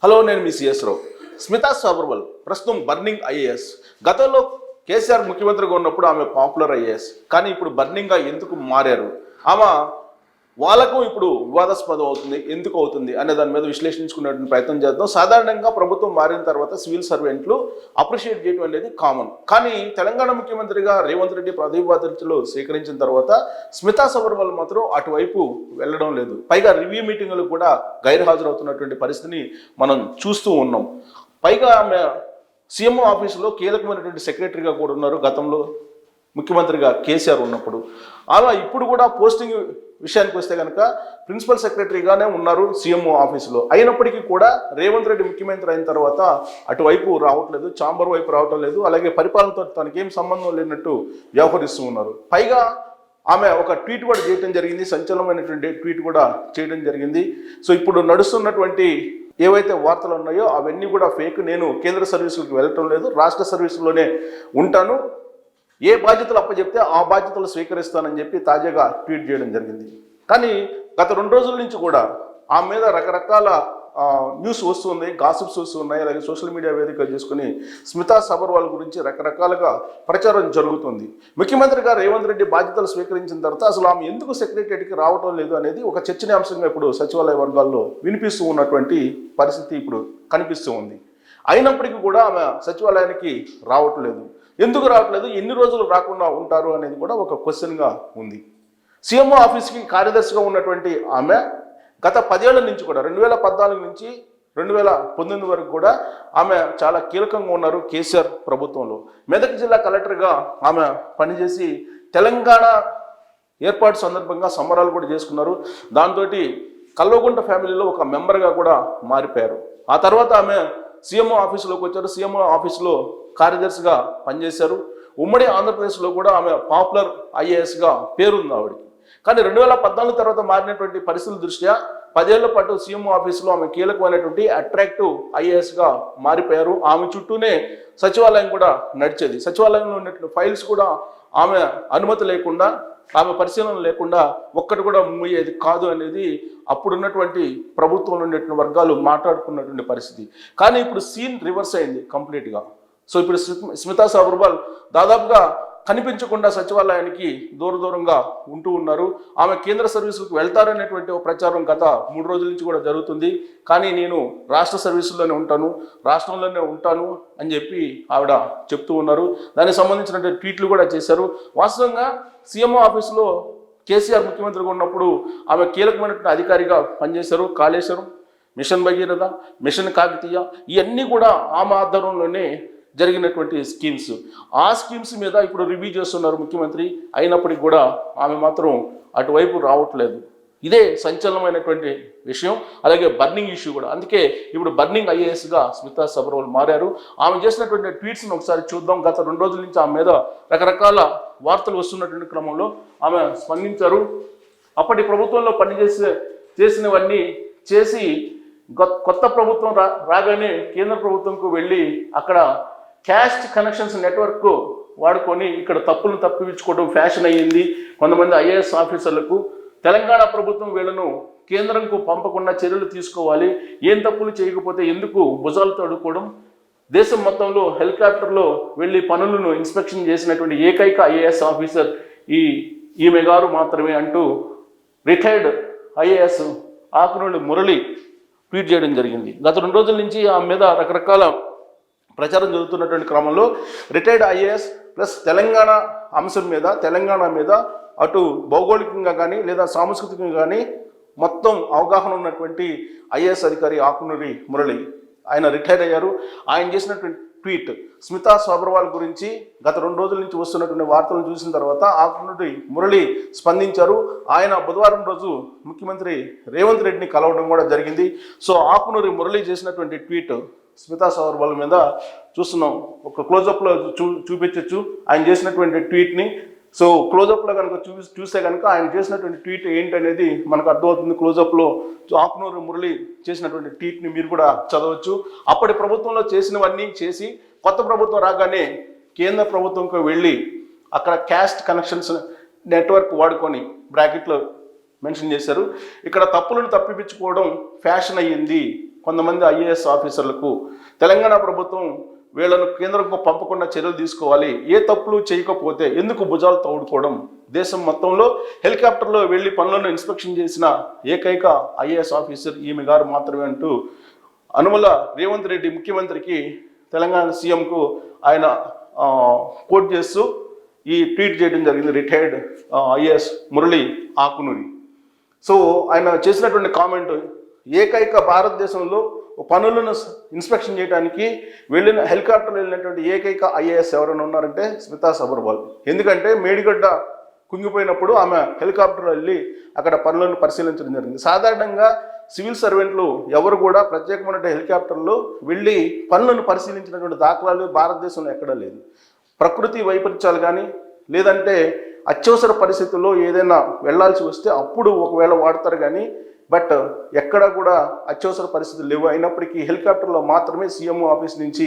Hello, నేను మీ CS రావు. స్మితా సబర్వాల్ ప్రస్తుతం burning IAS. గతంలో కేసీఆర్ ముఖ్యమంత్రిగా ఉన్నప్పుడు ఆమె పాపులర్ ఐఏఎస్, కానీ ఇప్పుడు బర్నింగ్గా ఎందుకు మారారు? ఆమె వాళ్ళకు ఇప్పుడు వివాదాస్పదం అవుతుంది, ఎందుకు అవుతుంది అనే దాని మీద విశ్లేషించుకునేటువంటి ప్రయత్నం చేద్దాం. సాధారణంగా ప్రభుత్వం మారిన తర్వాత సివిల్ సర్వెంట్లు అప్రిషియేట్ చేయడం అనేది కామన్. కానీ తెలంగాణ ముఖ్యమంత్రిగా రేవంత్ రెడ్డి పదవి బాధ్యతలు స్వీకరించిన తర్వాత స్మితా సబర్వాల్ మాత్రం అటువైపు వెళ్ళడం లేదు. పైగా రివ్యూ మీటింగులకు కూడా గైర్హాజరవుతున్నటువంటి పరిస్థితిని మనం చూస్తూ ఉన్నాం. పైగా ఆమె సీఎంఓ ఆఫీసులో కీలకమైనటువంటి సెక్రటరీగా కూడా ఉన్నారు గతంలో ముఖ్యమంత్రిగా కేసీఆర్ ఉన్నప్పుడు. అలా ఇప్పుడు కూడా పోస్టింగ్ విషయానికి వస్తే కనుక ప్రిన్సిపల్ సెక్రటరీగానే ఉన్నారు సీఎంఓ ఆఫీసులో. అయినప్పటికీ కూడా రేవంత్ రెడ్డి ముఖ్యమంత్రి అయిన తర్వాత అటువైపు రావట్లేదు, చాంబర్ వైపు రావటం లేదు. అలాగే పరిపాలనతో తనకేం సంబంధం లేనట్టు వ్యవహరిస్తూ ఉన్నారు. పైగా ఆమె ఒక ట్వీట్ కూడా చేయడం జరిగింది, సంచలనమైనటువంటి ట్వీట్ కూడా చేయడం జరిగింది. సో ఇప్పుడు నడుస్తున్నటువంటి ఏవైతే వార్తలు ఉన్నాయో అవన్నీ కూడా ఫేక్. నేను కేంద్ర సర్వీసులకు వెళ్ళటం లేదు, రాష్ట్ర సర్వీసుల్లోనే ఉంటాను, ఏ బాధ్యతలు అప్పచెప్తే ఆ బాధ్యతలు స్వీకరిస్తానని చెప్పి తాజాగా ట్వీట్ చేయడం జరిగింది. కానీ గత 2 రోజుల నుంచి కూడా ఆమె మీద రకరకాల న్యూస్ వస్తుంది, గాసిప్స్ వస్తున్నాయి. అలాగే సోషల్ మీడియా వేదిక చేసుకుని స్మితా సబర్వాల్ గురించి రకరకాలుగా ప్రచారం జరుగుతుంది. ముఖ్యమంత్రిగా రేవంత్ రెడ్డి బాధ్యతలు స్వీకరించిన తర్వాత అసలు ఆమె ఎందుకు సెక్రటరీకి రావటం లేదు అనేది ఒక చర్చనీయాంశంగా ఇప్పుడు సచివాలయ వర్గాల్లో వినిపిస్తూ ఉన్నటువంటి పరిస్థితి ఇప్పుడు కనిపిస్తూ ఉంది. అయినప్పటికీ కూడా ఆమె సచివాలయానికి రావట్లేదు. ఎందుకు రావట్లేదు, ఎన్ని రోజులు రాకుండా ఉంటారు అనేది కూడా ఒక క్వశ్చన్గా ఉంది. సీఎంఓ ఆఫీస్కి కార్యదర్శిగా ఉన్నటువంటి ఆమె గత 10 ఏళ్ల నుంచి కూడా 2014 నుంచి 2019 వరకు కూడా ఆమె చాలా కీలకంగా ఉన్నారు కేసీఆర్ ప్రభుత్వంలో. మెదక్ జిల్లా కలెక్టర్గా ఆమె పనిచేసి తెలంగాణ ఏర్పాటు సందర్భంగా సంబరాలు కూడా చేసుకున్నారు. దాంతో కల్వకుంట ఫ్యామిలీలో ఒక మెంబర్గా కూడా మారిపోయారు. ఆ తర్వాత ఆమె సీఎంఓ ఆఫీసులోకి వచ్చారు. సీఎంఓ ఆఫీసులో కార్యదర్శిగా పనిచేశారు. ఉమ్మడి ఆంధ్రప్రదేశ్లో కూడా ఆమె పాపులర్ ఐఏఎస్గా పేరుంది ఆవిడకి. కానీ 2014 తర్వాత మారినటువంటి పరిస్థితుల దృష్ట్యా 10 ఏళ్ల పాటు సీఎంఓ ఆఫీసులో ఆమె కీలకమైనటువంటి అట్రాక్టివ్ ఐఏఎస్గా మారిపోయారు. ఆమె చుట్టూనే సచివాలయం కూడా నడిచేది. సచివాలయంలో ఉన్నటువంటి ఫైల్స్ కూడా ఆమె అనుమతి లేకుండా, ఆమె పరిశీలన లేకుండా ఒక్కటి కూడా మూయేది కాదు అనేది అప్పుడున్నటువంటి ప్రభుత్వంలో ఉన్నటువంటి వర్గాలు మాట్లాడుకున్నటువంటి పరిస్థితి. కానీ ఇప్పుడు సీన్ రివర్స్ అయింది కంప్లీట్గా. సో ఇప్పుడు స్మితా సబర్వాల్ దాదాపుగా కనిపించకుండా సచివాలయానికి దూరంగా ఉంటూ ఉన్నారు. ఆమె కేంద్ర సర్వీసులకు వెళ్తారనేటువంటి ఒక ప్రచారం గత 3 రోజుల నుంచి కూడా జరుగుతుంది. కానీ నేను రాష్ట్ర సర్వీసుల్లోనే ఉంటాను, రాష్ట్రంలోనే ఉంటాను అని చెప్పి ఆవిడ చెప్తూ ఉన్నారు. దానికి సంబంధించినటువంటి ట్వీట్లు కూడా చేశారు. వాస్తవంగా సీఎంఓ ఆఫీసులో కేసీఆర్ ముఖ్యమంత్రిగా ఉన్నప్పుడు ఆమె కీలకమైనటువంటి అధికారిగా పనిచేశారు. కాళేశ్వరం, మిషన్ భగీరథ, మిషన్ కాకతీయ ఇవన్నీ కూడా ఆమె ఆధ్వర్యంలోనే జరిగినటువంటి స్కీమ్స్. ఆ స్కీమ్స్ మీద ఇప్పుడు రివ్యూ చేస్తున్నారు ముఖ్యమంత్రి. అయినప్పటికీ కూడా ఆమె మాత్రం అటువైపు రావట్లేదు. ఇదే సంచలనమైనటువంటి విషయం. అలాగే బర్నింగ్ ఇష్యూ కూడా. అందుకే ఇప్పుడు బర్నింగ్ ఐఏఎస్గా స్మితా సబర్వాల్ మారారు. ఆమె చేసినటువంటి ట్వీట్స్ని ఒకసారి చూద్దాం. గత 2 రోజుల నుంచి ఆమె మీద రకరకాల వార్తలు వస్తున్నటువంటి క్రమంలో ఆమె స్పందించారు. అప్పటి ప్రభుత్వంలో చేసినవన్నీ చేసి కొత్త ప్రభుత్వం రాగానే కేంద్ర ప్రభుత్వంకు వెళ్ళి అక్కడ క్యాస్ట్ కనెక్షన్స్ నెట్వర్క్ వాడుకొని ఇక్కడ తప్పులను తప్పించుకోవడం ఫ్యాషన్ అయ్యింది కొంతమంది ఐఏఎస్ ఆఫీసర్లకు. తెలంగాణ ప్రభుత్వం వీళ్ళను కేంద్రంకు పంపకుండా చర్యలు తీసుకోవాలి, ఏం తప్పులు చేయకపోతే ఎందుకు భుజాలతో అడుక్కోవడం, దేశం మొత్తంలో హెలికాప్టర్లో వెళ్ళి పనులను ఇన్స్పెక్షన్ చేసినటువంటి ఏకైక ఐఏఎస్ ఆఫీసర్ ఈమె గారు మాత్రమే అంటూ retired IAS Akunuri Murali tweet చేయడం జరిగింది. గత 2 రోజుల నుంచి ఆమె మీద రకరకాల ప్రచారం జరుగుతున్నటువంటి క్రమంలో రిటైర్డ్ ఐఏఎస్ ప్లస్ తెలంగాణ అంశం మీద, తెలంగాణ మీద అటు భౌగోళికంగా కానీ లేదా సాంస్కృతికంగా కానీ మొత్తం అవగాహన ఉన్నటువంటి ఐఏఎస్ అధికారి ఆకునూరి మురళి ఆయన రిటైర్ అయ్యారు. ఆయన చేసినటువంటి ట్వీట్ స్మితా సబర్వాల్ గురించి గత 2 రోజుల నుంచి వస్తున్నటువంటి వార్తలను చూసిన తర్వాత ఆకునూరి మురళి స్పందించారు. ఆయన బుధవారం రోజు ముఖ్యమంత్రి రేవంత్ రెడ్డిని కలవడం కూడా జరిగింది. సో ఆకునూరి మురళి చేసినటువంటి ట్వీట్ స్మితా సబర్వాల్ మీద చూస్తున్నాం. ఒక క్లోజప్లో చూపించవచ్చు ఆయన చేసినటువంటి ట్వీట్ని. సో క్లోజప్లో కనుక చూస్తే కనుక ఆయన చేసినటువంటి ట్వీట్ ఏంటనేది మనకు అర్థమవుతుంది. క్లోజప్లో ఆకునూరి మురళి చేసినటువంటి ట్వీట్ని మీరు కూడా చదవచ్చు. అప్పటి ప్రభుత్వంలో చేసినవన్నీ చేసి కొత్త ప్రభుత్వం రాగానే కేంద్ర ప్రభుత్వంకి వెళ్ళి అక్కడ క్యాస్ట్ కనెక్షన్స్ నెట్వర్క్ వాడుకొని బ్రాకెట్లో మెన్షన్ చేశారు. ఇక్కడ తప్పులను తప్పిపించుకోవడం ఫ్యాషన్ అయ్యింది కొంతమంది ఐఏఎస్ ఆఫీసర్లకు తెలంగాణ ప్రభుత్వం వీళ్ళను కేంద్రంకు పంపకుండా చర్యలు తీసుకోవాలి, ఏ తప్పులు చేయకపోతే ఎందుకు భుజాలు తౌడుకోవడం, దేశం మొత్తంలో హెలికాప్టర్లో వెళ్ళి పనులను ఇన్స్పెక్షన్ చేసిన ఏకైక ఐఏఎస్ ఆఫీసర్ ఈమె గారు మాత్రమే అంటూ అనుమల రేవంత్ రెడ్డి ముఖ్యమంత్రికి తెలంగాణ సీఎంకు ఆయన కోట్ చేస్తూ ఈ ట్వీట్ చేయడం జరిగింది retired IAS Murali Akunuri. So ఆయన చేసినటువంటి కామెంట్, ఏకైక భారతదేశంలో పనులను ఇన్స్పెక్షన్ చేయడానికి హెలికాప్టర్లో వెళ్ళినటువంటి ఏకైక ఐఏఎస్ ఎవరైనా ఉన్నారంటే స్మితా సబర్వాల్. ఎందుకంటే మేడిగడ్డ కుంగిపోయినప్పుడు ఆమె హెలికాప్టర్లో వెళ్ళి అక్కడ పనులను పరిశీలించడం జరిగింది. సాధారణంగా సివిల్ సర్వెంట్లు ఎవరు కూడా ప్రత్యేకమైన హెలికాప్టర్లో వెళ్ళి పనులను పరిశీలించినటువంటి దాఖలాలు భారతదేశంలో ఎక్కడా లేదు. ప్రకృతి వైపరీత్యాలు కానీ లేదంటే అత్యవసర పరిస్థితుల్లో ఏదైనా వెళ్లాల్సి వస్తే అప్పుడు ఒకవేళ వాడతారు కానీ బట్ ఎక్కడ కూడా అత్యవసర పరిస్థితులు లేవు. అయినప్పటికీ హెలికాప్టర్లో మాత్రమే సీఎం ఆఫీస్ నుంచి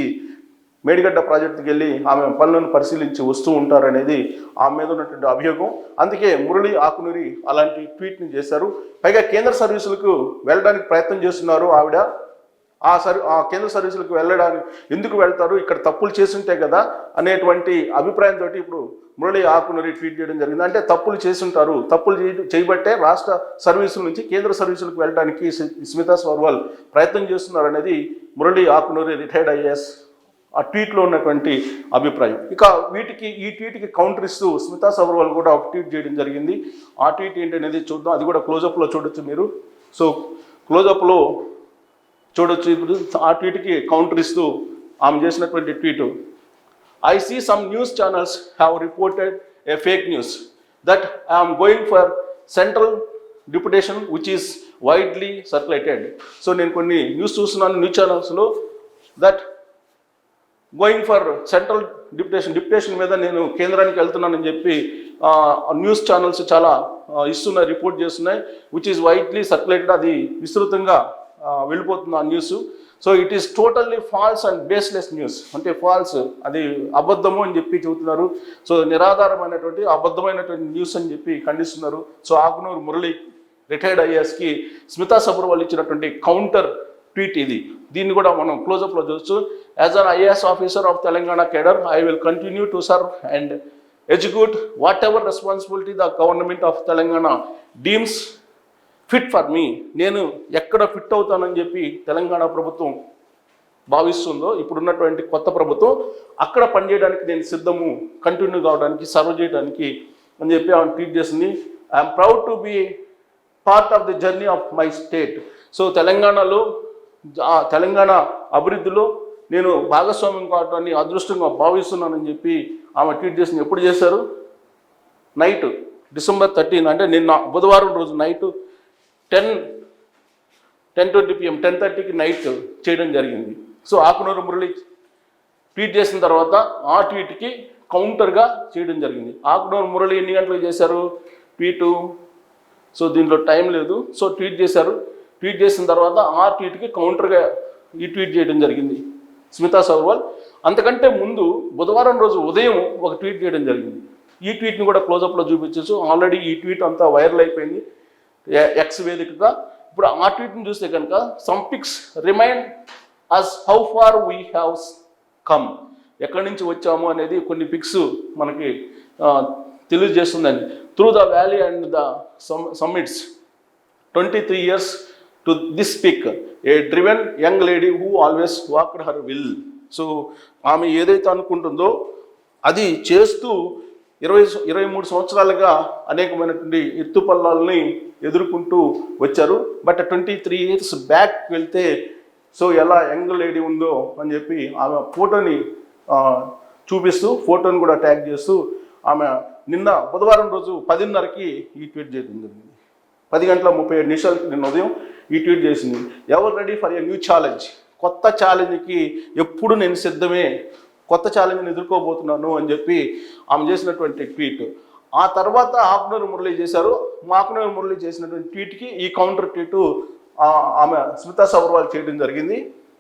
మేడిగడ్డ ప్రాజెక్టుకి వెళ్ళి ఆమె పనులను పరిశీలించి వస్తూ ఉంటారనేది ఆమె మీద ఉన్నటువంటి అభియోగం. అందుకే మురళి ఆకునూరి అలాంటి ట్వీట్ని చేశారు. పైగా కేంద్ర సర్వీసులకు వెళ్ళడానికి ప్రయత్నం చేస్తున్నారు ఆవిడ. ఆ కేంద్ర సర్వీసులకు వెళ్ళడానికి ఎందుకు వెళ్తారు, ఇక్కడ తప్పులు చేసుంటే కదా అనేటువంటి అభిప్రాయంతో ఇప్పుడు మురళి ఆకునూరి ట్వీట్ చేయడం జరిగింది. అంటే తప్పులు చేసుంటారు, తప్పులు చేయబట్టే రాష్ట్ర సర్వీసుల నుంచి కేంద్ర సర్వీసులకు వెళ్ళడానికి స్మితా సబర్వాల్ ప్రయత్నం చేస్తున్నారు అనేది మురళి ఆకునూరి రిటైర్డ్ ఐఏఎస్ ఆ ట్వీట్లో ఉన్నటువంటి అభిప్రాయం. ఇక ఈ ట్వీట్కి కౌంటర్ ఇస్తూ స్మితా సబర్వాల్ కూడా ఒక ట్వీట్ చేయడం జరిగింది. ఆ ట్వీట్ ఏంటనేది చూద్దాం. అది కూడా క్లోజప్లో చూడొచ్చు మీరు. సో క్లోజప్లో చూడొచ్చు. ఇప్పుడు ఆ ట్వీట్కి కౌంటర్ ఇస్తూ ఆమె చేసినటువంటి tweet, I see some news channels have reported a fake news that I am going for central deputation which is widely circulated. So నేను కొన్ని న్యూస్ చూస్తున్నాను న్యూస్ ఛానల్స్లో that going for central deputation మీద నేను కేంద్రానికి వెళ్తున్నానని చెప్పి న్యూస్ ఛానల్స్ చాలా ఇస్తున్నాయి, రిపోర్ట్ చేస్తున్నాయి. విచ్ ఈజ్ వైడ్లీ సర్క్యులేటెడ్, అది విస్తృతంగా వెళ్ళిపోతుంది ఆ news. So it is totally false and baseless news, అంటే ఫాల్స్, అది అబద్ధము అని చెప్పి చెబుతున్నారు. సో నిరాధారమైనటువంటి అబద్ధమైనటువంటి న్యూస్ అని చెప్పి ఖండిస్తున్నారు. సో ఆకునూరు మురళి రిటైర్డ్ ఐఏఎస్కి స్మితా సబర్వాల్ ఇచ్చినటువంటి కౌంటర్ ట్వీట్ ఇది. దీన్ని కూడా మనం క్లోజప్లో చూస్తూ, as an IAS officer of Telangana cadre I will continue to serve and execute what ever responsibility the government of Telangana deems fit for me. నేను ఎక్కడ ఫిట్ అవుతానని చెప్పి తెలంగాణ ప్రభుత్వం భావిస్తుందో, ఇప్పుడున్నటువంటి కొత్త ప్రభుత్వం, అక్కడ పనిచేయడానికి నేను సిద్ధము, కంటిన్యూ కావడానికి, సర్వ్ చేయడానికి అని చెప్పి ఆమె ట్వీట్ చేసింది. I'm proud to be part of the journey of my state. So Telangana అభివృద్ధిలో నేను భాగస్వామ్యం కావడాన్ని అదృష్టంగా భావిస్తున్నానని చెప్పి ఆమె ట్వీట్ చేసింది. ఎప్పుడు చేశారు? నైట్ December 13, అంటే నిన్న బుధవారం రోజు నైట్ 10:20 PM 10:30కి నైట్ చేయడం జరిగింది. సో ఆకునూరు మురళి ట్వీట్ చేసిన తర్వాత ఆ ట్వీట్కి కౌంటర్గా చేయడం జరిగింది. ఆకునూరు మురళి ఎన్ని గంటలకు చేశారు ట్వీటు? సో దీంట్లో టైం లేదు. సో ట్వీట్ చేశారు. ట్వీట్ చేసిన తర్వాత ఆ ట్వీట్కి కౌంటర్గా ఈ ట్వీట్ చేయడం జరిగింది స్మితా సబర్వాల్. అంతకంటే ముందు బుధవారం రోజు ఉదయం ఒక ట్వీట్ చేయడం జరిగింది. ఈ ట్వీట్ని కూడా క్లోజప్లో చూపించచ్చు. ఆల్రెడీ ఈ ట్వీట్ అంతా వైరల్ అయిపోయింది ఎక్స్ వేదికగా. ఇప్పుడు ఆ ట్వీట్ని చూస్తే కనుక, some pics remind us how far we have come, ఎక్కడి నుంచి వచ్చాము అనేది కొన్ని పిక్స్ మనకి తెలియజేస్తుందండి. Through the valley and the summits 23 years to this pic, a driven young lady who always walked her will. So ఆమె ఏదైతే అనుకుంటుందో అది చేస్తూ 23 సంవత్సరాలుగా అనేకమైనటువంటి ఎత్తుపల్లాలని ఎదుర్కొంటూ వచ్చారు. బట్ 23 years బ్యాక్ వెళ్తే సో ఎలా యంగ్ లేడీ ఉందో అని చెప్పి ఆమె ఫోటోని చూపిస్తూ, ఫోటోని కూడా ట్యాగ్ చేస్తూ ఆమె నిన్న బుధవారం రోజు 10:30కి ఈ ట్వీట్ చేయడం జరిగింది. 10:37 నిన్న ఉదయం ఈ ట్వీట్ చేసింది. ఎవరు ready for a new challenge, కొత్త ఛాలెంజ్కి ఎప్పుడు నేను సిద్ధమే, కొత్త ఛాలెంజ్ని ఎదుర్కోబోతున్నాను అని చెప్పి ఆమె చేసినటువంటి ట్వీట్. ఆ తర్వాత ఆకునూరు మురళి చేశారు. ఆకునూరు మురళి చేసినటువంటి ట్వీట్కి ఈ కౌంటర్ ట్వీట్ ఆమె స్మితా సబర్వాల్ చేయడం జరిగింది.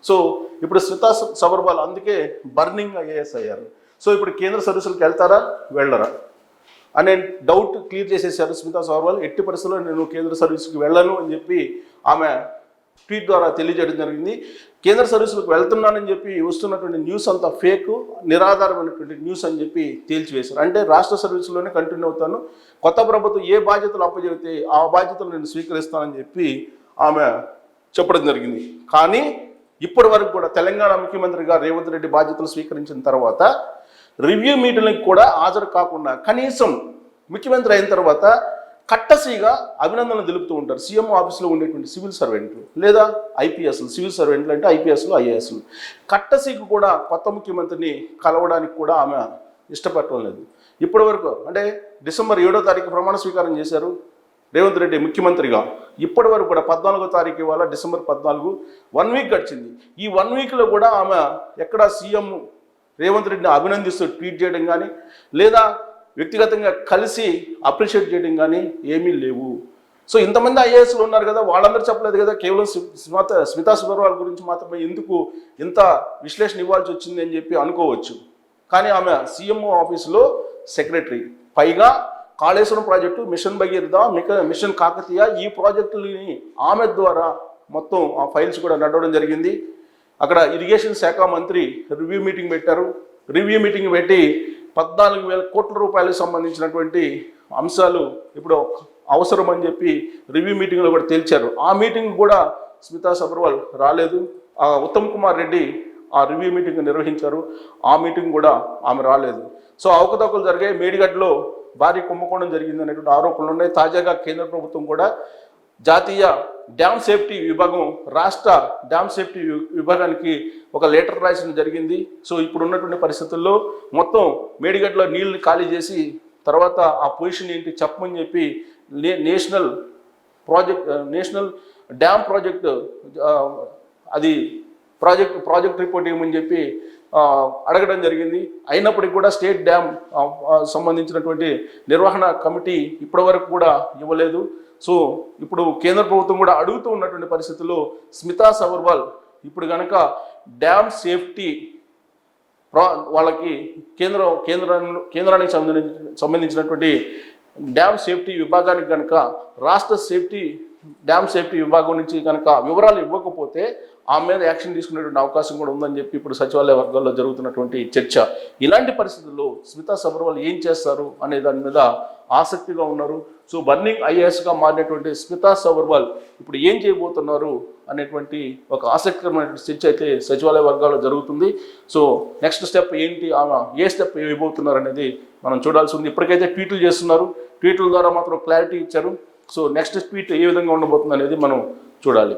సో ఇప్పుడు స్మితా సబర్వాల్ అందుకే బర్నింగ్ ఐఏఎస్ అయ్యారు. సో ఇప్పుడు కేంద్ర సర్వీసులకు వెళ్తారా వెళ్ళరా అనే డౌట్ క్లియర్ చేసేసారు స్మితా సబర్వాల్. ఎట్టి పరిస్థితుల్లో నేను కేంద్ర సర్వీస్కి వెళ్ళను అని చెప్పి ఆమె ట్వీట్ ద్వారా తెలియజేయడం జరిగింది. కేంద్ర సర్వీసులకు వెళ్తున్నానని చెప్పి వస్తున్నటువంటి న్యూస్ అంతా ఫేక్, నిరాధారమైనటువంటి న్యూస్ అని చెప్పి తేల్చివేశారు. అంటే రాష్ట్ర సర్వీసులోనే కంటిన్యూ అవుతాను, కొత్త ప్రభుత్వం ఏ బాధ్యతలు అప్పచెబితే ఆ బాధ్యతలు నేను స్వీకరిస్తానని చెప్పి ఆమె చెప్పడం జరిగింది. కానీ ఇప్పటి వరకు కూడా తెలంగాణ ముఖ్యమంత్రిగా రేవంత్ రెడ్డి బాధ్యతలు స్వీకరించిన తర్వాత రివ్యూ మీటింగ్లకు కూడా హాజరు కాకుండా కనీసం ముఖ్యమంత్రి అయిన తర్వాత కట్టసిగా అభినందనలు తెలుపుతూ ఉంటారు. సీఎం ఆఫీస్లో ఉండేటువంటి సివిల్ సర్వెంట్లు లేదా ఐపీఎస్లు, సివిల్ సర్వెంట్లు అంటే ఐపీఎస్లు ఐఏఎస్లు కట్టసిగా కూడా కొత్త ముఖ్యమంత్రిని కలవడానికి కూడా ఆమె ఇష్టపడటం లేదు. ఇప్పటి వరకు అంటే డిసెంబర్ 7వ తారీఖు ప్రమాణ స్వీకారం చేశారు రేవంత్ రెడ్డి ముఖ్యమంత్రిగా. ఇప్పటి వరకు కూడా 14వ తారీఖు ఇవాళ డిసెంబర్ 14, 1 వీక్ గడిచింది. ఈ 1 వీక్లో కూడా ఆమె ఎక్కడ సీఎం రేవంత్ రెడ్డిని అభినందిస్తూ ట్వీట్ చేయడం కానీ లేదా వ్యక్తిగతంగా కలిసి అప్రిషియేట్ చేయడం కానీ ఏమీ లేవు. సో ఇంతమంది ఐఏఎస్లు ఉన్నారు కదా, వాళ్ళందరూ చెప్పలేదు కదా, కేవలం స్మితా సబర్వాల్ గురించి మాత్రమే ఎందుకు ఇంత విశ్లేషణ ఇవ్వాల్సి వచ్చింది అని చెప్పి అనుకోవచ్చు. కానీ ఆమె సీఎంఓ ఆఫీసులో సెక్రటరీ, పైగా Kaleshwaram project, mission Bhagiratha, mission Kakatiya ఈ ప్రాజెక్టులని ఆమె ద్వారా మొత్తం ఆ ఫైల్స్ కూడా నడవడం జరిగింది. అక్కడ ఇరిగేషన్ శాఖ మంత్రి రివ్యూ మీటింగ్ పెట్టారు. రివ్యూ మీటింగ్ పెట్టి 14,000 కోట్ల రూపాయలకు సంబంధించినటువంటి అంశాలు ఇప్పుడు అవసరం అని చెప్పి రివ్యూ మీటింగ్లో కూడా తేల్చారు. ఆ మీటింగ్ కూడా స్మితా సబర్వాల్ రాలేదు. ఉత్తమ్ కుమార్ రెడ్డి ఆ రివ్యూ మీటింగ్ నిర్వహించారు. ఆ మీటింగ్ కూడా ఆమె రాలేదు. సో అవకతవకలు జరిగాయి, మేడిగడ్డలో భారీ కుంభకోణం జరిగింది అనేటువంటి ఆరోపణలు ఉన్నాయి. తాజాగా కేంద్ర ప్రభుత్వం కూడా జాతీయ డ్యామ్ సేఫ్టీ విభాగం, రాష్ట్ర డ్యామ్ సేఫ్టీ విభాగానికి ఒక లెటర్ రాయడం జరిగింది. సో ఇప్పుడు ఉన్నటువంటి పరిస్థితుల్లో మొత్తం మేడిగడ్డలో నీళ్ళని ఖాళీ చేసి తర్వాత ఆ పొజిషన్ ఏంటి చెప్పమని చెప్పి నేషనల్ డ్యామ్ ప్రాజెక్ట్ అది ప్రాజెక్ట్ రిపోర్ట్ ఇవ్వమని చెప్పి అడగడం జరిగింది. అయినప్పటికీ కూడా స్టేట్ డ్యామ్ సంబంధించినటువంటి నిర్వహణ కమిటీ ఇప్పటి వరకు కూడా ఇవ్వలేదు. సో ఇప్పుడు కేంద్ర ప్రభుత్వం కూడా అడుగుతూ ఉన్నటువంటి పరిస్థితుల్లో స్మితా సబర్వాల్ ఇప్పుడు కనుక డ్యామ్ సేఫ్టీ వాళ్ళకి కేంద్రానికి సంబంధించినటువంటి డ్యామ్ సేఫ్టీ విభాగానికి కనుక రాష్ట్ర డ్యామ్ సేఫ్టీ విభాగం నుంచి కనుక వివరాలు ఇవ్వకపోతే ఆమె మీద యాక్షన్ తీసుకునేటువంటి అవకాశం కూడా ఉందని చెప్పి ఇప్పుడు సచివాలయ వర్గాల్లో జరుగుతున్నటువంటి చర్చ. ఇలాంటి పరిస్థితుల్లో స్మితా సబర్వాల్ ఏం చేస్తారు అనే దాని మీద ఆసక్తిగా ఉన్నారు. సో బర్నింగ్ ఐఏఎస్గా మారినటువంటి స్మితా సబర్వాల్ ఇప్పుడు ఏం చేయబోతున్నారు అనేటువంటి ఒక ఆసక్తికరమైన చర్చ అయితే సచివాలయ వర్గాల్లో జరుగుతుంది. సో నెక్స్ట్ స్టెప్ ఏంటి, ఆమె ఏ స్టెప్ ఇవ్వబోతున్నారు అనేది మనం చూడాల్సి ఉంది. ఇప్పటికైతే ట్వీట్లు చేస్తున్నారు, ట్వీట్ల ద్వారా మాత్రం క్లారిటీ ఇచ్చారు. సో నెక్స్ట్ ట్వీట్ ఏ విధంగా ఉండబోతుంది అనేది మనం చూడాలి.